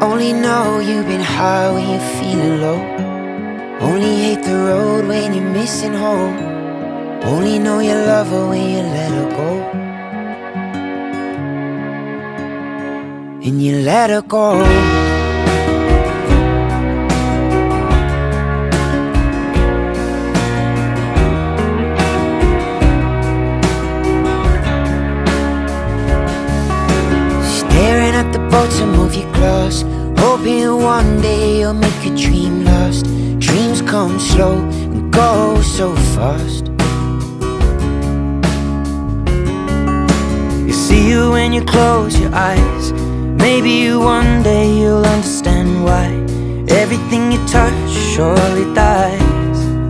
Only know you've been high when you're feeling low. Only hate the road when you're missing home. Only know you love her when you let her go. And you let her go. Staring at the bottom of your glass, hoping one day you'll make a dream last. Dreams come slow and go so fast. You see you when you close your eyes. Maybe one day you'll understand why everything you touch surely dies.